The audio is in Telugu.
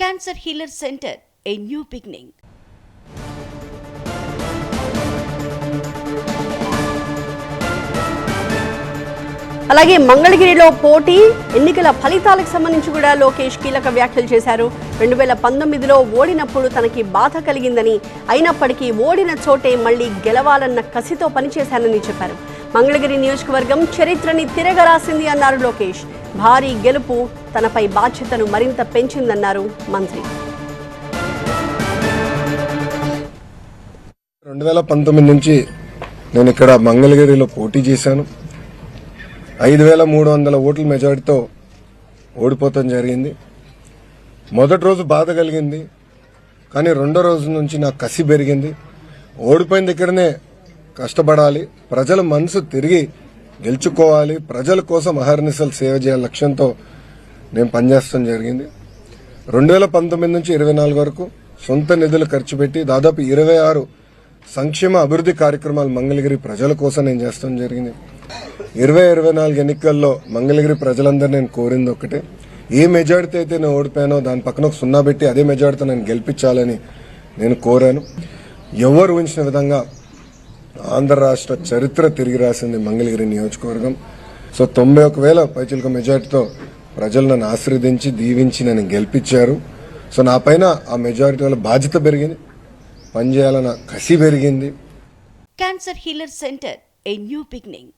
Cancer Healer Center, a new beginning. అలాగే మంగళగిరిలో పోటీ ఎన్నికల ఫలితాలకు సంబంధించి కూడా లోకేష్ కీలక వ్యాఖ్యలు చేశారు. 2019లో ఓడినప్పుడు తనకి బాధ కలిగిందని, అయినప్పటికీ ఓడిన చోటే మళ్లీ గెలవాలన్న కసితో పనిచేశానని చెప్పారు. మంగళగిరి నియోజకవర్గం చరిత్రని తిరగరాసింది అన్నారు లోకేష్. భారీ గెలుపు తనపై బాధ్యతను మరింత పెంచిందన్నారు మంత్రి. 2019 నుంచి నేను ఇక్కడ మంగళగిరిలో పోటీ చేశాను. 5300 ఓట్ల మెజారిటీతో ఓడిపోవటం జరిగింది. మొదటి రోజు బాధ కలిగింది, కానీ రెండో రోజు నుంచి నాకు కసి పెరిగింది. ఓడిపోయిన దగ్గరనే కష్టపడాలి, ప్రజల మనసు తిరిగి గెలుచుకోవాలి, ప్రజల కోసం అహర్నిశలు సేవ చేయాలి లక్ష్యంతో నేను పనిచేస్తాం జరిగింది. 2019 నుంచి 24 వరకు సొంత నిధులు ఖర్చు పెట్టి దాదాపు 26 సంక్షేమ అభివృద్ధి కార్యక్రమాలు మంగళగిరి ప్రజల కోసం నేను చేస్తాం జరిగింది. 2024 ఎన్నికల్లో మంగళగిరి ప్రజలందరూ నేను కోరింది ఒకటే, ఏ మెజారిటీ అయితే నేను ఓడిపోయానో దాని పక్కన ఒక 0 పెట్టి అదే మెజారిటీతో నేను గెలిపించాలని నేను కోరాను. ఎవరు ఊహించిన విధంగా ఆంధ్ర రాష్ట్ర చరిత్ర తిరిగి రాసింది మంగళగిరి నియోజకవర్గం. సో 91,000 పైచిలుక మెజారిటీతో ప్రజలు నన్ను ఆశీర్వదించి దీవించి నన్ను గెలిపించారు. సో నా పైన ఆ మెజారిటీ వల్ల బాధ్యత పెరిగింది, పనిచేయాలన్న కసి పెరిగింది. Cancer Healer Center, a new beginning.